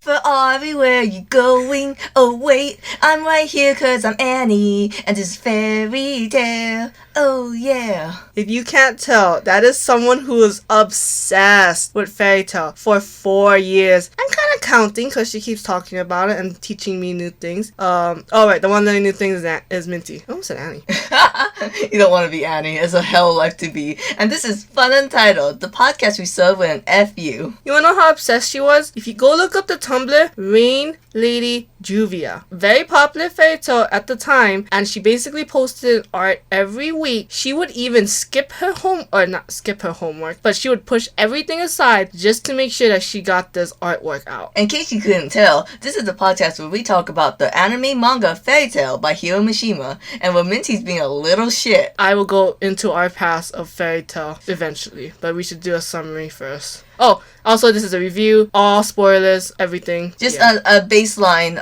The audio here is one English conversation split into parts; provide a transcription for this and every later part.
For everywhere you're going, oh wait, I'm right here 'cause I'm Annie, and this is Fairy Tail, oh yeah. If you can't tell, that is someone who is obsessed with Fairy Tail for 4 years. I'm kind of counting because she keeps talking about it and teaching me new things. Right, the one learning new things is Minty. I almost said Annie. You don't want to be Annie, it's a hell life to be. And this is FunUntitled, the podcast we serve with an F-U. You wanna know how obsessed she was? If you go look up the Tumblr, RainLadyJuvia. Very popular fairy tale at the time, and she basically posted art every week. She would even not skip her homework, but she would push everything aside just to make sure that she got this artwork out. In case you couldn't tell, this is the podcast where we talk about the anime manga Fairy Tail by Hiro Mishima, and where Minty's being a little shit. I will go into our past of Fairy Tail eventually, but we should do a summary first. Oh, also this is a review, all spoilers, everything. Just a baseline,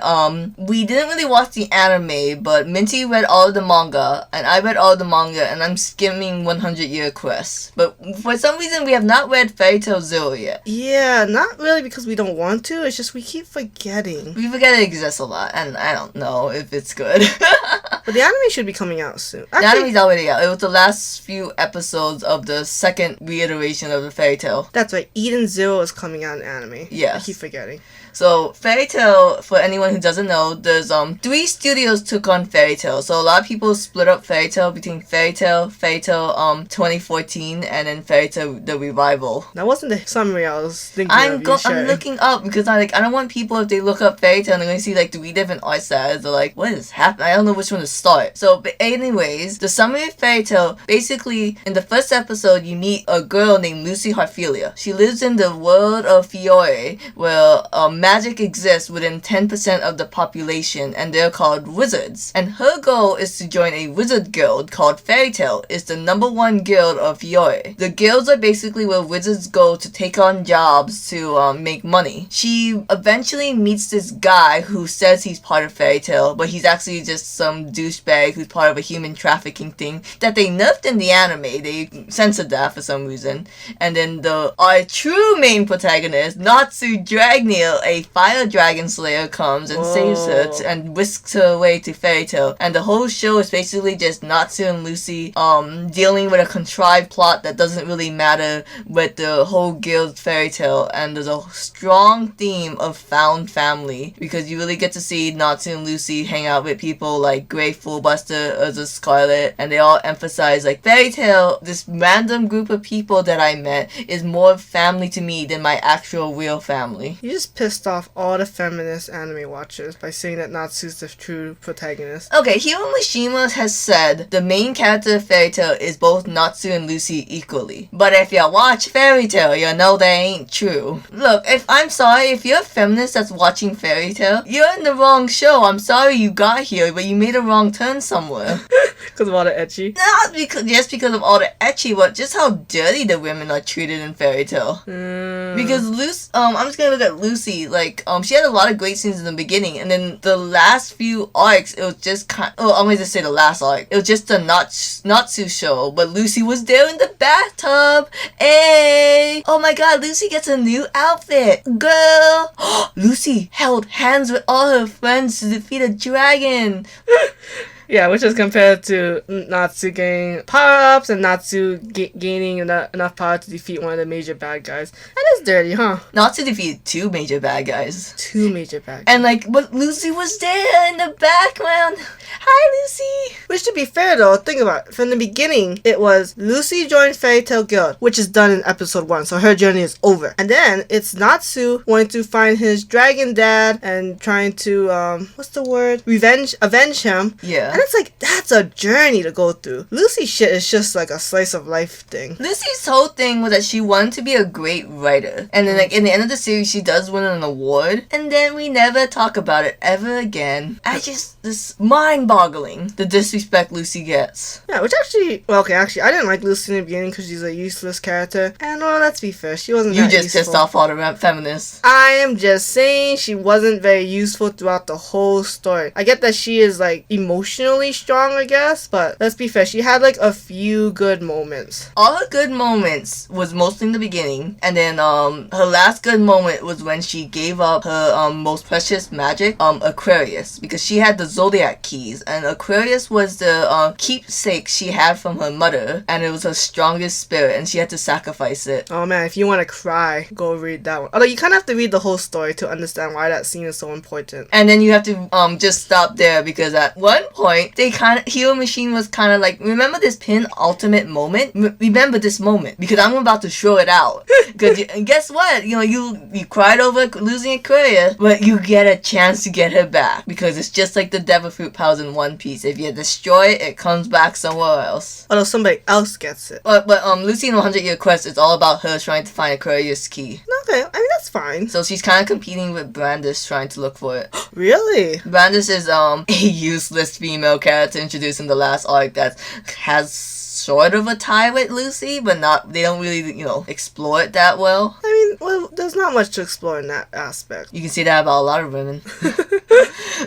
we didn't really watch the anime, but Minty read all of the manga, and I read all of the manga, and I'm skimming 100 Year Quest. But for some reason, we have not read Fairy Tail Zero yet. Yeah, not really because we don't want to, it's just we keep forgetting. We forget it exists a lot, and I don't know if it's good. But the anime should be coming out soon. The anime's already out. It was the last few episodes of the second reiteration of the Fairy Tail. That's right, Eden Zero is coming out in anime. Yes. I keep forgetting. So, Fairy Tail, for anyone who doesn't know, there's 3 studios took on Fairy Tail. So, a lot of people split up Fairy Tail between Fairy Tail 2014, and then Fairy Tail The Revival. That wasn't the summary I was thinking I'm looking up because I don't want people, if they look up Fairy Tail and they're going to see like 3 different art styles, they're like, what is happening? I don't know which one to start. So, but anyways, the summary of Fairy Tail, basically, in the first episode, you meet a girl named Lucy Harphelia. She lives in the world of Fiore, where magic exists within 10% of the population, and they're called wizards. And her goal is to join a wizard guild called Fairy Tail. It's the #1 guild of Fiore. The guilds are basically where wizards go to take on jobs to make money. She eventually meets this guy who says he's part of Fairy Tail, but he's actually just some douchebag who's part of a human trafficking thing that they nerfed in the anime. They censored that for some reason. And then our true main protagonist, Natsu Dragneel, a fire dragon slayer, comes and saves her and whisks her away to Fairy Tail. And the whole show is basically just Natsu and Lucy dealing with a contrived plot that doesn't really matter with the whole guild Fairy Tail. And there's a strong theme of found family, because you really get to see Natsu and Lucy hang out with people like Grey Fullbuster, Urza Scarlet, and they all emphasize like Fairy Tail, this random group of people that I met, is more family to me than my actual real family. You just pissed off all the feminist anime watchers by saying that Natsu's the true protagonist. Okay, Hiro Mishima has said the main character of Fairy Tail is both Natsu and Lucy equally. But if you watch Fairy Tail, you know that ain't true. Look, if you're a feminist that's watching Fairy Tail, you're in the wrong show. I'm sorry you got here, but you made a wrong turn somewhere. Because of all the ecchi? Not because of all the ecchi, but just how dirty the women are treated in Fairy Tail. Because I'm just gonna look at Lucy, like, she had a lot of great scenes in the beginning, and then the last few arcs, it was just I'm gonna just say the last arc, it was just a Natsu show, but Lucy was there in the bathtub. Hey! Oh my god, Lucy gets a new outfit! Girl! Lucy held hands with all her friends to defeat a dragon! Yeah, which is compared to Natsu getting power-ups and Natsu gaining enough power to defeat one of the major bad guys. That is dirty, huh? Natsu defeated 2 major bad guys. 2 major bad guys. And but Lucy was there in the background. Hi, Lucy! Which, to be fair though, think about it. From the beginning, it was Lucy joined Fairy Tail Guild, which is done in episode 1, so her journey is over. And then, it's Natsu wanting to find his dragon dad and trying to, avenge him. Yeah. And it's like, that's a journey to go through. Lucy's shit is just like a slice of life thing. Lucy's whole thing was that she wanted to be a great writer. And then, in the end of the series, she does win an award. And then we never talk about it ever again. This mind-boggling, the disrespect Lucy gets. Yeah, which actually, I didn't like Lucy in the beginning because she's a useless character. And, let's be fair, she wasn't that useful. You just pissed off all the feminists. I am just saying she wasn't very useful throughout the whole story. I get that she is, emotional emotionally strong, I guess. But let's be fair, she had like a few good moments. All her good moments was mostly in the beginning, and then her last good moment was when she gave up her most precious magic, Aquarius, because she had the zodiac keys, and Aquarius was the keepsake she had from her mother, and it was her strongest spirit, and she had to sacrifice it. Oh man, if you want to cry, go read that one. Although you kind of have to read the whole story to understand why that scene is so important. And then you have to just stop there, because at one point Hero Machine was kind of like, remember this pin ultimate moment? Remember this moment, because I'm about to show it out. Because guess what? You know, you cried over losing Aquarius, but you get a chance to get her back, because it's just like the Devil Fruit powers in One Piece. If you destroy it, it comes back somewhere else. Although somebody else gets it. But Lucy in 100 Year Quest is all about her trying to find Aquarius key. Okay, I mean that's fine. So she's kind of competing with Brandis trying to look for it. Really? Brandis is a useless female character introduced in the last arc that has sort of a tie with Lucy, but they don't really, explore it that well. I mean, well, there's not much to explore in that aspect. You can say that about a lot of women.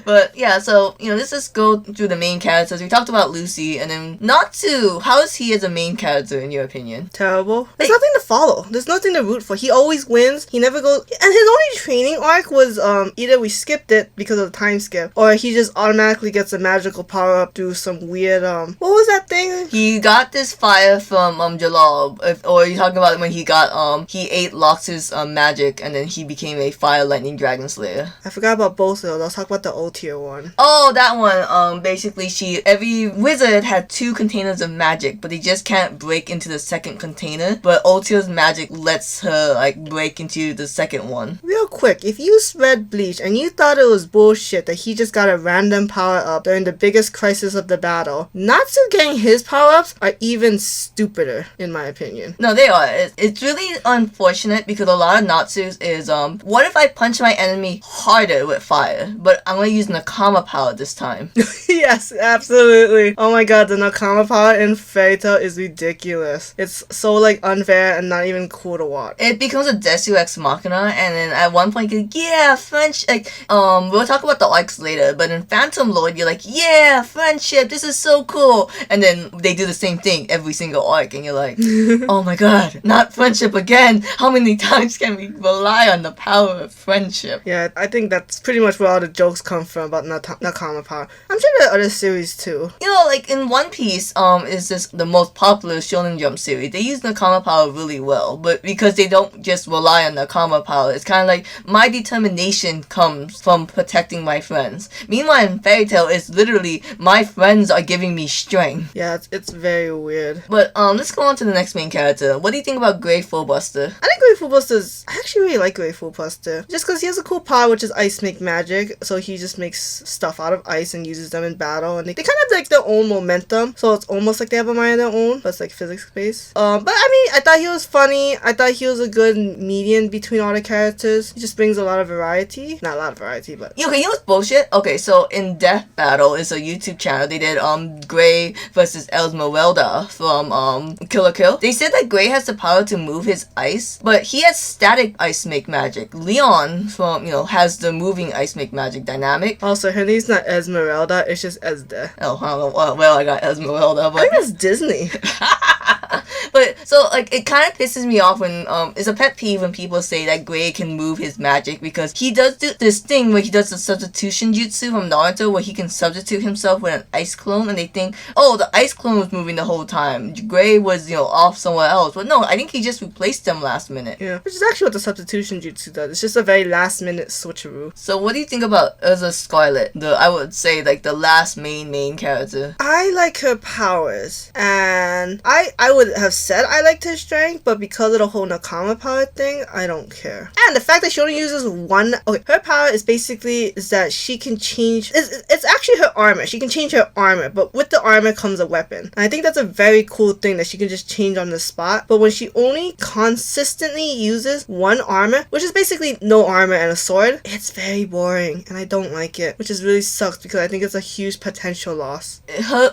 But yeah, so, let's just go through the main characters. We talked about Lucy, and then Natsu. How is he as a main character, in your opinion? Terrible. There's nothing to follow. There's nothing to root for. He always wins. He never goes... And his only training arc was either we skipped it because of the time skip, or he just automatically gets a magical power-up through some weird... What was that thing? He got this fire from Jalal, or you're talking about when he got he ate Lox's magic, and then he became a fire lightning dragon slayer. I forgot about both of those. Let's talk about the O tier one. Oh, that one. Basically, every wizard had 2 containers of magic, but they just can't break into the second container. But O tier's magic lets her break into the second one. Real quick, if you read Bleach and you thought it was bullshit that he just got a random power up during the biggest crisis of the battle, Natsu getting his power ups are even stupider, in my opinion. No, they are. It's really unfortunate, because a lot of Natsu's is, what if I punch my enemy harder with fire, but I'm gonna use Nakama power this time? Yes, absolutely. Oh my god, the Nakama power in Fairy Tail is ridiculous. It's so, unfair and not even cool to watch. It becomes a Desu Ex Machina, and then at one point, yeah, French, we'll talk about the arcs later, but in Phantom Lord, you're like, yeah, friendship, this is so cool, and then they do the same thing every single arc, and you're like, oh my god, not friendship again. How many times can we rely on the power of friendship? Yeah, I think that's pretty much where all the jokes come from about Nakama power. I'm sure there are other series too. In One Piece, is just the most popular Shonen Jump series. They use Nakama power really well, but because they don't just rely on Nakama power, it's kind of like my determination comes from protecting my friends. Meanwhile, in Fairy Tail, it's literally my friends are giving me strength. Yeah, it's very weird. But let's go on to the next main character. What do you think about Grey Fullbuster? I think Grey Fullbuster's... I actually really like Grey Fullbuster. Just because he has a cool power, which is ice make magic. So he just makes stuff out of ice and uses them in battle. And they kind of have their own momentum. So it's almost like they have a mind of their own, but it's physics-based. But I mean, I thought he was funny. I thought he was a good median between all the characters. He just brings a lot of variety. Not a lot of variety, but... Okay, you know what's bullshit? Okay, so in Death Battle, it's a YouTube channel. They did Grey versus Esmeralda from Kill la Kill. They said that Grey has the power to move his ice, but he has static ice make magic. Leon from has the moving ice make magic dynamic. Also, her name's not Esmeralda, it's just Esde. Oh, I don't know where I got Esmeralda, but I think that's Disney. But so it kind of pisses me off when it's a pet peeve when people say that Grey can move his magic, because he does do this thing where he does the substitution jutsu from Naruto where he can substitute himself with an ice clone, and they think, oh, the ice clone was moving the whole time. Grey was off somewhere else, but no, I think he just replaced them last minute. Yeah, which is actually what the substitution jutsu does. It's just a very last minute switcheroo. So what do you think about Urza Scarlet? I would say the last main character. I like her powers, and I would have said I liked her strength, but because of the whole Nakama power thing, I don't care. And the fact that she only uses one... Okay, her power is that she can change... It's actually her armor. She can change her armor, but with the armor comes a weapon. And I think that's a very cool thing that she can just change on the spot. But when she only consistently uses one armor, which is basically no armor and a sword, it's very boring, and I don't like it, which is really sucks because I think it's a huge potential loss.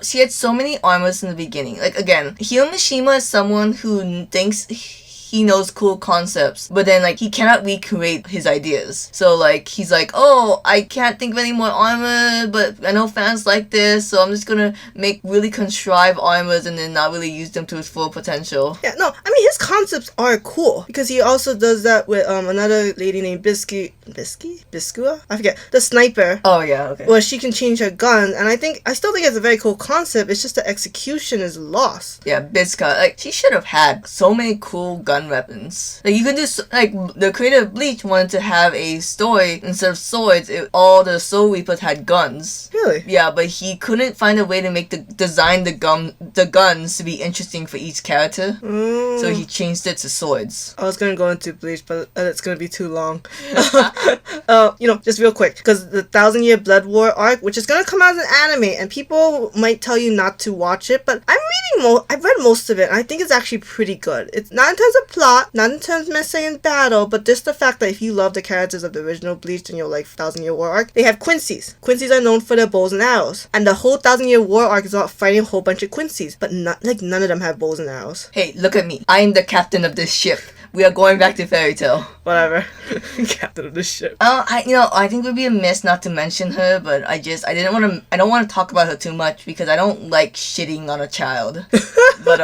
She had so many armors in the beginning. Again, Hiro Mishima is someone who thinks he knows cool concepts, but then like he cannot recreate his ideas. So like he's like, oh, I can't think of any more armor, but I know fans like this, so I'm just gonna make really contrived armors and then not really use them to its full potential. Yeah, no, I mean his concepts are cool because he also does that with another lady named Biskua? I forget. The sniper. Oh yeah, okay. Where she can change her gun, and I still think it's a very cool concept. It's just the execution is lost. Yeah, Bizka, like she should have had so many cool gun weapons. Like you can do like the creator of Bleach wanted to have a story instead of swords. All the Soul Reapers had guns. Really? Yeah, but he couldn't find a way to make the guns to be interesting for each character. So he changed it to swords. I was gonna go into Bleach, but it's gonna be too long. Just real quick, because the 1,000-Year Blood War arc, which is gonna come out as an anime, and people might tell you not to watch it, but I've read most of it, and I think it's actually pretty good. It's not in terms of plot, not in terms of necessarily in battle, but just the fact that if you love the characters of the original Bleach and you'll like 1,000-Year War arc, they have Quincy's. Quincy's are known for their bows and arrows, and the whole 1,000-Year War arc is about fighting a whole bunch of Quincy's, but none of them have bows and arrows. Hey, look at me. I am the captain of this ship. We are going back to Fairy Tail. Whatever. Captain of the ship. I think it would be a miss not to mention her, but I don't want to talk about her too much because I don't like shitting on a child. But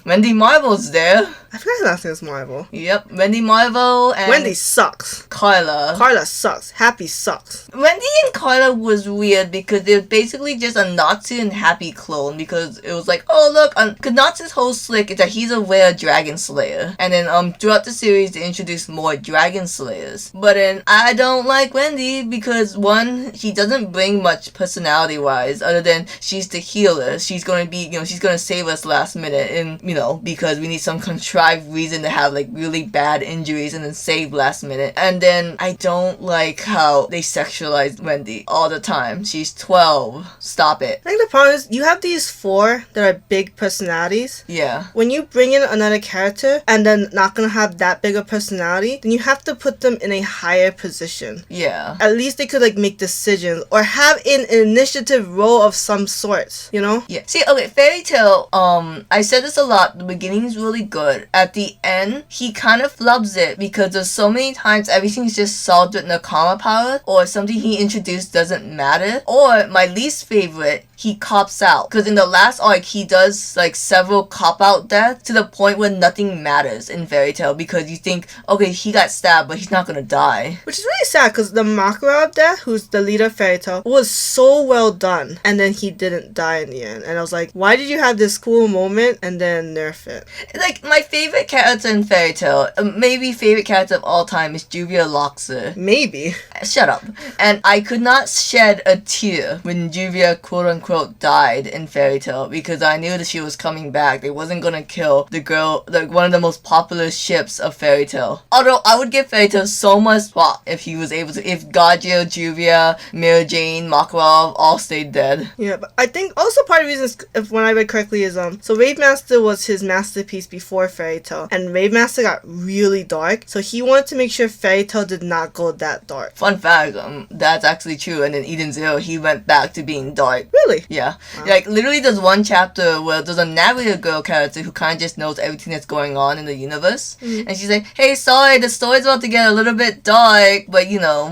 Wendy Marvel's there. I forgot her last name was Marvel. Yep, Wendy Marvel and Wendy sucks. Carla Sucks. Happy sucks. Wendy and Carla was weird because they were basically just a Natsu and Happy clone, because it was like, oh look, because Natsu's whole slick is that he's a rare dragon slayer, and then throughout the series they introduce more dragon slayers. But then I don't like Wendy because one, she doesn't bring much personality wise other than she's the healer. She's gonna be, she's gonna save us last minute, and because we need some contrived reason to have like really bad injuries and then save last minute. And then I don't like how they sexualize Wendy all the time. She's 12. Stop it. I think the problem is you have these 4 that are big personalities. Yeah. When you bring in another character and then not gonna have that big a personality, then you have to put them in a higher position. Yeah. At least they could like make decisions or have an initiative role of some sort, Yeah. See, okay, Fairy Tail, I said this a lot, the beginning is really good. At the end, he kind of flubs it because there's so many times everything's just solved with Nakama power, or something he introduced doesn't matter, or my least favorite, he cops out. Because in the last arc, he does like several cop-out deaths to the point where nothing matters in Fairy Tail, because you think, okay, he got stabbed, but he's not gonna die. Which is really sad, because the Makura death, who's the leader of Fairy Tail, was so well done, and then he didn't die in the end. And I was like, why did you have this cool moment and then nerf it? Like, my favorite character in Fairy Tail, maybe favorite character of all time, is Juvia Loxer. Maybe. Shut up. And I could not shed a tear when Juvia quote-unquote died in Fairy Tail, because I knew that she was coming back. They wasn't gonna kill the girl, like one of the most popular ships of Fairy Tail. Although I would give Fairy Tail so much pop if he was able to, if Gajio, Juvia, Mira Jane, Makarov all stayed dead. Yeah, but I think also part of the reason is, if when I read correctly, is so Rave Master was his masterpiece before Fairy Tail, and Rave Master got really dark, so he wanted to make sure Fairy Tail did not go that dark. Fun fact, that's actually true. And in Eden Zero, he went back to being dark. Really? Yeah. Wow. Like, literally there's one chapter where there's a narrator girl character who kind of just knows everything that's going on in the universe. And she's like, hey, sorry, the story's about to get a little bit dark, but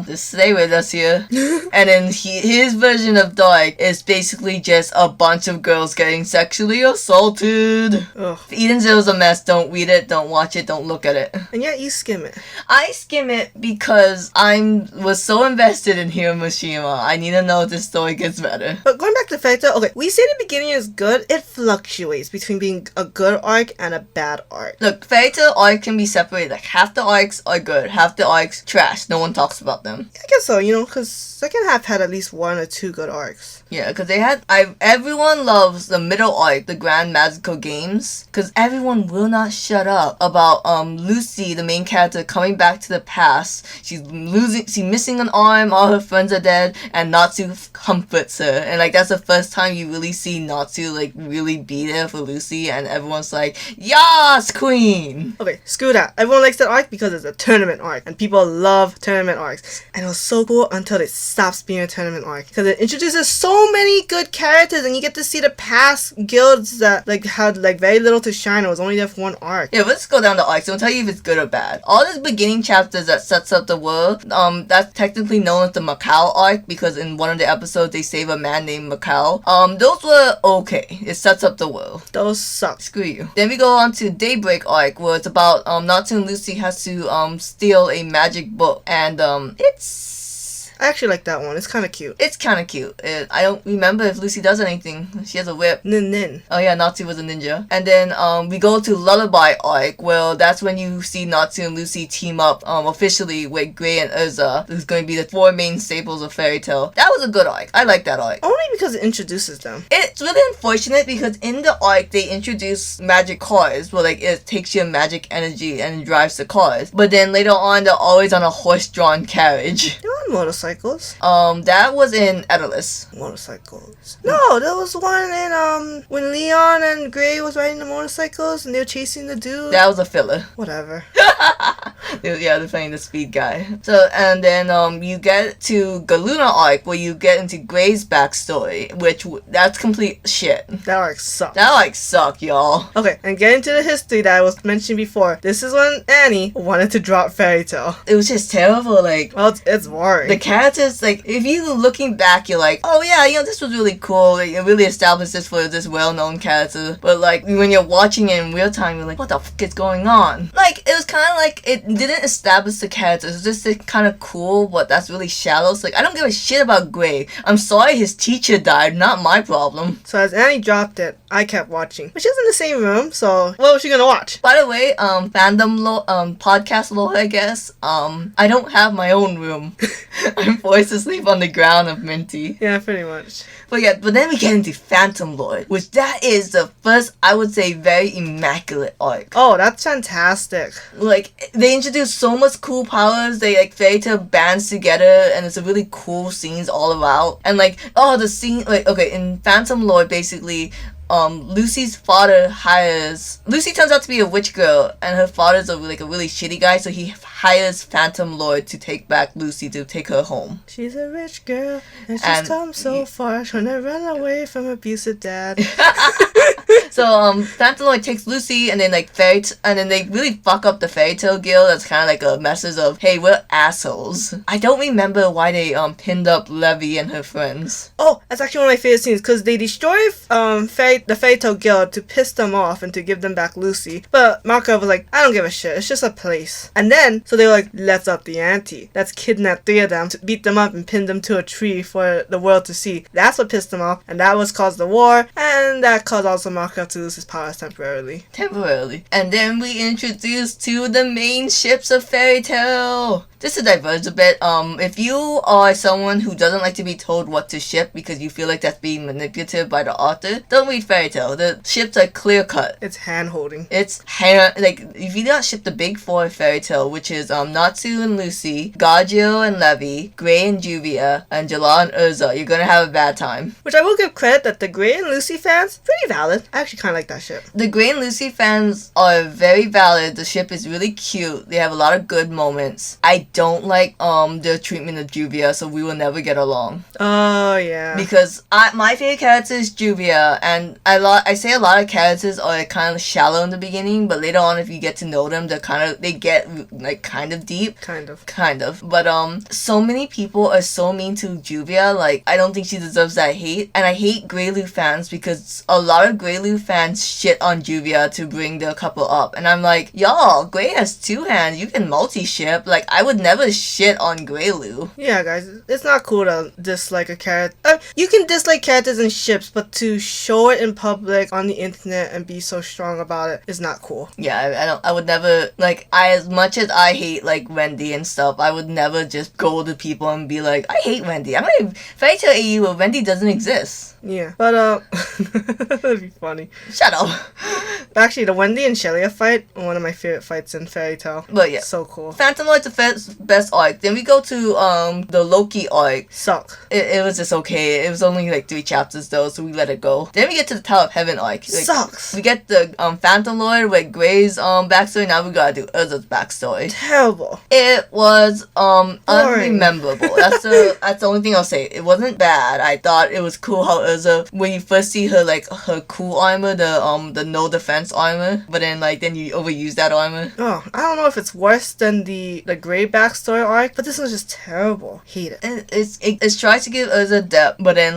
just stay with us here. And then his version of dark is basically just a bunch of girls getting sexually assaulted. Ugh. Eden Zero's a mess. Don't read it, don't watch it, don't look at it. And yet you skim it. I skim it because I was so invested in Hiro Mishima. I need to know if this story gets better. But going back to Fairy Tail, okay, we say the beginning is good. It fluctuates between being a good arc and a bad arc. Look, Fairy Tail arc can be separated. Like, half the arcs are good, half the arcs trash. No one talks about them. I guess so, because second half had at least 1 or 2 good arcs. Yeah, because they had... everyone loves the middle arc, the Grand Magical Games, because everyone will not shut up about Lucy, the main character, coming back to the past. She's missing an arm, all her friends are dead, and Natsu comforts her. And, like, that's the first time you really see Natsu like really be there for Lucy, and everyone's like, "Yas, queen!" Okay, screw that. Everyone likes that arc because it's a tournament arc, and people love tournament arcs. And it was so cool until it stops being a tournament arc, because it introduces so many good characters, and you get to see the past guilds that like had like very little to shine. It was only there for one arc. Yeah, let's go down the arcs. I'll tell you if it's good or bad. All these beginning chapters that sets up the world, that's technically known as the Macau arc, because in one of the episodes they save a man named Macau. Those were okay. It sets up the world. Those suck. Screw you. Then we go on to Daybreak arc, where it's about Natsu and Lucy has to steal a magic book, and I actually like that one. It's kind of cute. it's kind of cute. I don't remember if Lucy does anything. She has a whip. Nin. Oh yeah, Natsu was a ninja. And then we go to Lullaby arc. Well, that's when you see Natsu and Lucy team up officially with Gray and Urza, who's going to be the 4 main staples of Fairy Tail. That was a good arc. I like that arc. Only because it introduces them. It's really unfortunate because in the arc they introduce magic cars, where like it takes your magic energy and drives the cars. But then later on they're always on a horse-drawn carriage. They're on motorcycles. That was in Edalus. Motorcycles. No, there was one in when Leon and Gray was riding the motorcycles and they were chasing the dude. That was a filler. Whatever. Yeah, they're playing the speed guy. So, and then you get to Galuna arc, where you get into Gray's backstory, which that's complete shit. That arc sucked. That like sucked, y'all. Okay, and getting to the history that I was mentioning before. This is when Annie wanted to drop Fairy Tail. It was just terrible. Like, Well, it's boring. the characters, like, if you looking back, you're like, oh yeah, this was really cool. Like, it really established this for this well-known character. But like, when you're watching it in real time, you're like, what the fuck is going on? Like, it was kind of like it didn't establish the characters. It was just kind of cool, but that's really shallow. So, like, I don't give a shit about Gray. I'm sorry his teacher died. Not my problem. So as Annie dropped it, I kept watching. But she was in the same room, so what was she gonna watch? By the way, podcast lore, I guess. I don't have my own room. I'm forced to sleep on the ground of Minty. Yeah, pretty much. But then we get into Phantom Lord, which that is the first, I would say, very immaculate arc. Oh, that's fantastic. Like, they introduce so much cool powers. They, like, Fairy Tail bands together, and it's a really cool scenes all around. And, like, the scene, like, okay, in Phantom Lord, basically, Lucy's father Lucy turns out to be a witch girl, and her father's a really shitty guy, so he hires Phantom Lord to take back Lucy to take her home. She's a rich girl, and she's come so far, trying to run away from abusive dad. So, Phantom Lord takes Lucy, and then, like, and then they really fuck up the Fairy Tail Guild. That's kind of like a message of, hey, we're assholes. I don't remember why they, pinned up Levy and her friends. Oh, that's actually one of my favorite scenes, because they destroy, the Fairy Tail Guild to piss them off and to give them back Lucy. But Marco was like, I don't give a shit, it's just a place. And then, so they were like, let's up the ante. Let's kidnap 3 of them, to beat them up and pin them to a tree for the world to see. That's what pissed them off, and that was caused the war, and that caused also Marco to lose his powers temporarily. And then we introduced 2 of the main ships of Fairy Tail. Just to diverge a bit, if you are someone who doesn't like to be told what to ship because you feel like that's being manipulative by the author, don't read Fairy Tail. The ships are clear cut. It's hand holding. If you don't ship the big 4 of Fairy Tail, which is Natsu and Lucy, Gajio and Levy, Gray and Juvia, and Jala and Urza, you're gonna have a bad time. Which I will give credit that the Gray and Lucy fans, pretty valid. I actually kind of like that ship. The Gray and Lucy fans are very valid. The ship is really cute. They have a lot of good moments. I don't like their treatment of Juvia, so we will never get along. Oh yeah. Because my favorite character is Juvia, and I say a lot of characters are kind of shallow in the beginning, but later on if you get to know them, they get like kind of deep. Kind of. But so many people are so mean to Juvia. Like, I don't think she deserves that hate, and I hate Greylu fans because a lot of Greylu fans shit on Juvia to bring the couple up, and I'm like, y'all, Grey has 2 hands. You can multi-ship. Like, I would never shit on Greylu. Yeah, guys, it's not cool to dislike a character. You can dislike characters in ships, but to show it in public on the internet and be so strong about it is not cool. Yeah, I would never, like, as much as I hate, like, Wendy and stuff, I would never just go to people and be like, I hate Wendy. I'm gonna Fairy Tail AU where Wendy doesn't exist. Yeah, but that'd be funny. Shut up. Actually, the Wendy and Shelia fight, one of my favorite fights in Fairy Tail. But yeah, So cool. Phantom Lord's the best arc. Then we go to the Loki arc. Suck. It was just okay. It was only like 3 chapters though, so we let it go. Then we get to the Tower of Heaven arc. Like, Sucks. We get the Phantom Lord with Gray's backstory. Now we gotta do Urza's backstory. Terrible. It was unrememberable. That's the only thing I'll say. It wasn't bad. I thought it was cool how Urza, when you first see her like her cool armor, the no defense armor, but then you overuse that armor. Oh, I don't know if it's worse than the Gray backstory arc, but this one's just terrible. Hate it. And it's tries to give Urza depth, but then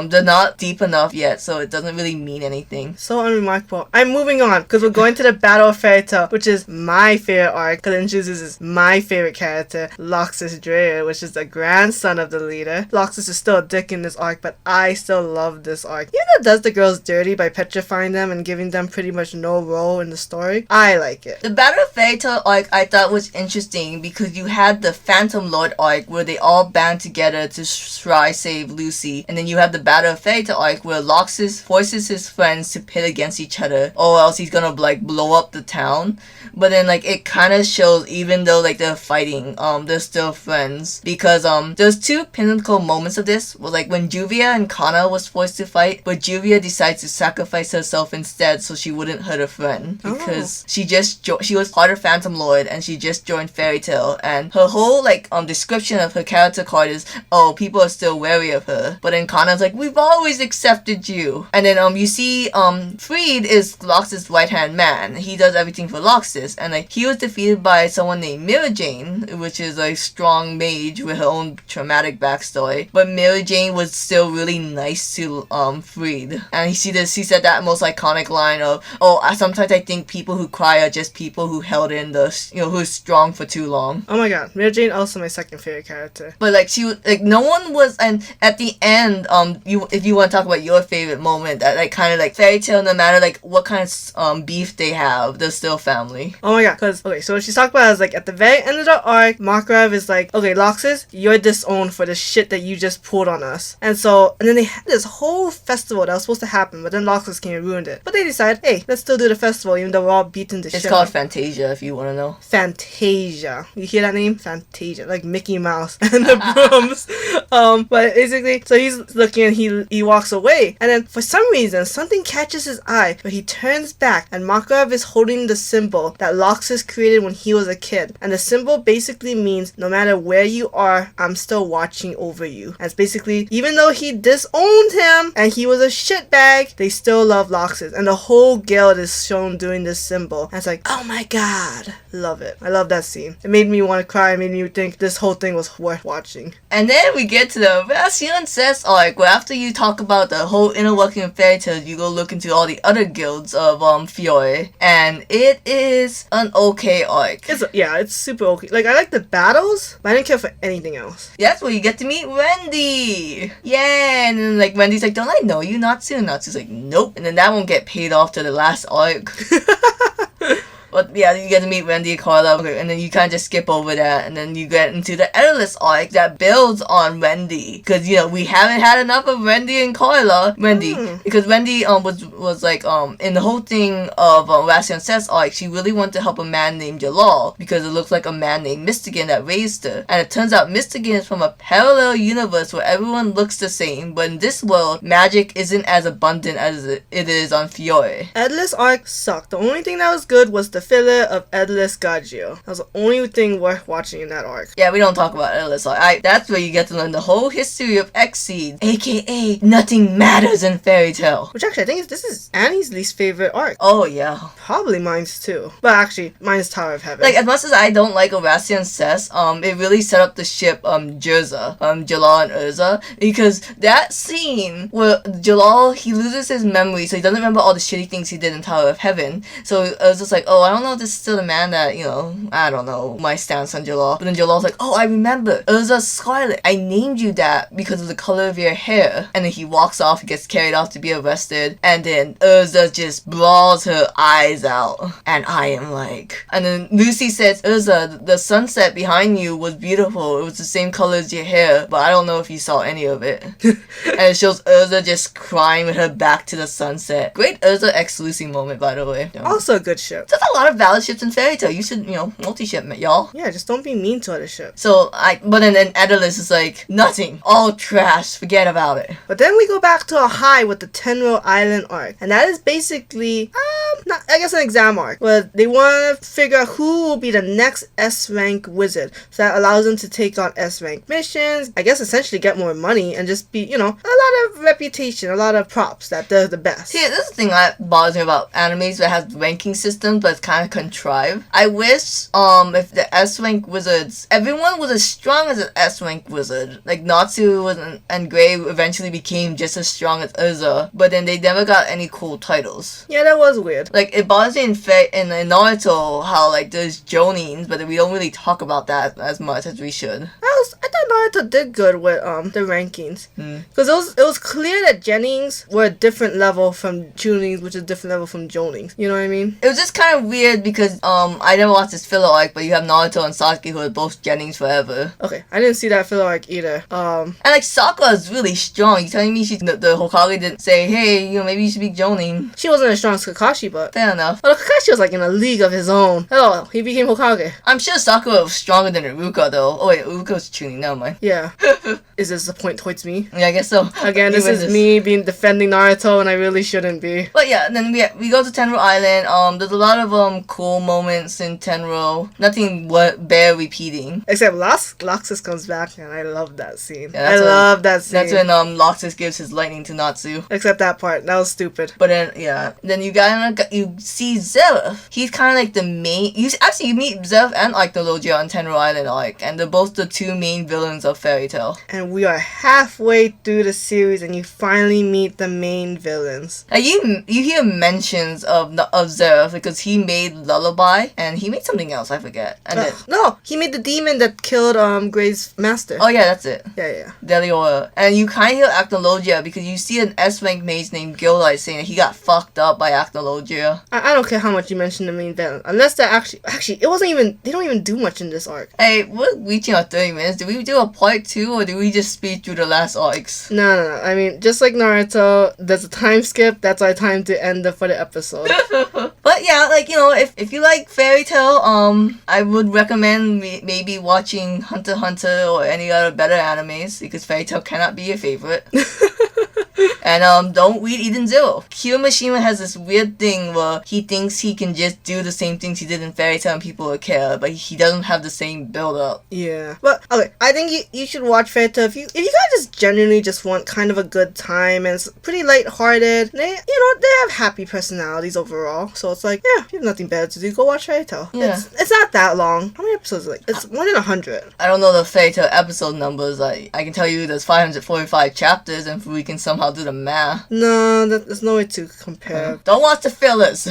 they're not deep enough yet, so it doesn't really mean anything. So unremarkable. I'm moving on because we're going to the Battle of Fairy Tail, which is my favorite arc because it introduces my favorite character, Loxus Dreyer, which is the grandson of the leader. Loxus is still a dick in this arc, but I still love this arc. Even though it does the girls dirty by petrifying them and giving them pretty much no role in the story, I like it. The Battle of Fairy Tail arc I thought was interesting because you had the Phantom Lord arc where they all band together to try save Lucy, and then you have the Battle of Fairy Tail arc where Loxus forces his friends to pit against each other, or else he's gonna blow up the town. But then it kind of shows even though they're fighting, they're still friends because there's 2 pinnacle moments of this. Was when Juvia and Kana was forced to fight, but Juvia decides to sacrifice herself instead so she wouldn't hurt her friend because she was part of Phantom Lord and she just joined Fairy Tail, and her whole description of her character card is, oh, people are still wary of her. But then Kana's we've always accepted you. And then you see Freed is Loxus' right hand man. He does everything for Loxus, and he was defeated by someone named Mira Jane, which is a strong mage with her own traumatic backstory. But Mira Jane was still really nice to Freed, and he said that most iconic line of, sometimes I think people who cry are just people who held in who's strong for too long. Oh my god, Mira Jane also my second favorite character. But she was no one was, and at the end if you want to talk about your favorite moment, that kind of Fairy Tail, no matter what kind of beef they have, they're still family. Oh my god, because so what she's talking about is at the very end of the arc, Makarov is okay, Loxus, you're disowned for the shit that you just pulled on us. And then they had this whole festival that was supposed to happen, but then Loxus came and ruined it. But they decided, hey, let's still do the festival even though we're all beaten to shit. It's called Fantasia, if you want to know. Fantasia. You hear that name? Fantasia. Like Mickey Mouse and the brooms. But basically, so he's looking and he walks away. And then for some reason, something catches his eye, but he turns back and Makarov is holding the symbol that Loxus created when he was a kid. And the symbol basically means no matter where you are, I'm still watching over you. And it's basically, even though he disowned him and he was a shitbag, they still love Loxus. And the whole guild is shown doing this symbol. And it's oh my god. Love it. I love that scene. It made me want to cry. It made me think this whole thing was worth watching. And then we get to the FunUntitled arc, where after you talk about the whole inner working of Fairy Tail, you go look into all the other guilds of Fiore, and it is an okay arc. It's super okay. I like the battles, but I didn't care for anything else. Yeah, that's where you get to meet Wendy. Yeah, and then Wendy's don't I know you? Natsu. Natsu's nope. And then that won't get paid off to the last arc. But yeah, you get to meet Wendy and Carla, and then you kind of just skip over that, and then you get into the Endless arc that builds on Wendy, because we haven't had enough of Wendy and Carla. Because Wendy was in the whole thing of FunUntitled arc, she really wanted to help a man named Jalal because it looks like a man named Mystigan that raised her, and it turns out Mystigan is from a parallel universe where everyone looks the same, but in this world, magic isn't as abundant as it is on Fiore. Endless arc sucked. The only thing that was good was the filler of Endless Gagio. That was the only thing worth watching in that arc. Yeah, we don't talk about Endless arc. That's where you get to learn the whole history of Exceed, aka nothing matters in Fairy Tail. Which actually, I think this is Annie's least favorite arc. Oh yeah. Probably mine's too. But actually, mine's Tower of Heaven. As much as I don't like FunUntitled, it really set up the ship Jerza, Jalal and Urza, because that scene where Jalal, he loses his memory, so he doesn't remember all the shitty things he did in Tower of Heaven. So Urza's oh, I don't know if this is still the man that, you know, I don't know, my stance on Jalal. But then Jalal's like, oh, I remember. Urza Scarlet. I named you that because of the color of your hair. And then he walks off, he gets carried off to be arrested. And then Urza just brawls her eyes out. And I am like... And then Lucy says, Urza, the sunset behind you was beautiful. It was the same color as your hair. But I don't know if you saw any of it. And it shows Urza just crying with her back to the sunset. Great Urza x Lucy moment, by the way. Also a good ship. There's a lot of valid ships in Fairy Tail. You should, you know, multi-ship, y'all. Yeah, just don't be mean to other ships. So, but then Edalus is like, nothing. All trash. Forget about it. But then we go back to a high with the Tenro Island arc. And that is basically, I guess an exam arc. Where they want to figure out who will be the next S-rank wizard. So that allows them to take on S-rank missions. I guess essentially get more money and just be, you know, a lot of reputation, a lot of props that they're the best. See, this is the thing that bothers me about animes that has ranking systems, but it's kind of contrived. I wish, if the S-rank wizards, everyone was as strong as an S-rank wizard. Like, Natsu and Gray eventually became just as strong as Urza, but then they never got any cool titles. Yeah, that was weird. Like, it bothers me in Naruto how, like, there's Jonins, but we don't really talk about that as much as we should. I thought Naruto did good with the rankings. Because it was clear that Jennings were a different level from Junings, which is a different level from Jonings. You know what I mean? It was just kind of weird because I never watched this filler arc, but you have Naruto and Sasuke who are both Jennings forever. Okay, I didn't see that filler arc either. And like Sakura is really strong. You telling me the Hokage didn't say, hey, you know, maybe you should be Jonin? She wasn't as strong as Kakashi, but fair enough. Well, Kakashi was like in a league of his own. Oh, he became Hokage. I'm sure Sakura was stronger than Iruka though. Oh wait, Iruka was Chunin. Never mind. Yeah. Is this a point towards me? Yeah, I guess so. Again, this is me being defending Naruto, and I really shouldn't be. But yeah, then we go to Tenro Island. There's a lot of cool moments in Tenro. Nothing bear repeating. Except Loxus comes back, and I love that scene. Yeah, I love that scene. That's when Loxus gives his lightning to Natsu. Except that part. That was stupid. But then then you see Zeref. He's kind of like the main. You meet Zeref and Arachnologia on Tenro Island arc, and they're both the two main villains of Fairy Tail. And we are halfway through the series, and you finally meet the main villains. Now you hear mentions of Zeref because he made Lullaby and he made something else. I forget. And no, he made the demon that killed Gray's master. Oh yeah, that's it. Yeah. Deliora. And you kind of hear Arachnologia because you see an S-rank mage named Gildite saying that he got fucked up by Arachnologia. I don't care how much you mention the main villain, unless they're actually it wasn't even, they don't even do much in this arc. Hey, we're reaching our 30 minutes. Did we do a part 2 or did we just speed through the last arcs? No. I mean, just like Naruto, there's a time skip. That's our time to end for the episode. But yeah, like, you know, if you like Fairy Tail, I would recommend maybe watching Hunter x Hunter or any other better animes because Fairy Tail cannot be your favorite. And don't read Eden Zero. Kirishima has this weird thing where he thinks he can just do the same things he did in Fairy Tail and people will care, but he doesn't have the same build up. Yeah. But okay, I think you should watch Fairy Tail if you guys just genuinely just want kind of a good time, and it's pretty lighthearted. They have happy personalities overall. So it's like, yeah, if you have nothing better to do, go watch Fairy Tail. Yeah. It's not that long. How many episodes is it? It's more than 100. I don't know the Fairy Tail episode numbers. I can tell you there's 545 chapters, and if we can somehow do the math. No, there's no way to compare. Don't watch the fillers.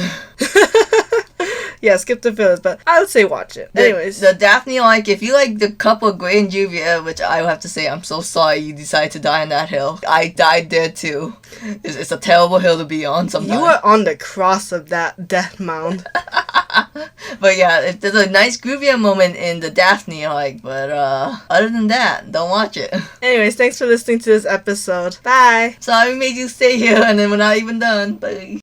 Yeah, skip the fillers, but I would say watch it. Anyways. The Daphne arc, if you like the couple Gray and Juvia, which I have to say, I'm so sorry you decided to die on that hill. I died there too. It's a terrible hill to be on sometimes. You were on the cross of that death mound. But yeah, there's a nice Groovia moment in the Daphne arc, but other than that, don't watch it. Anyways, thanks for listening to this episode. Bye! Sorry we made you stay here and then we're not even done. Bye.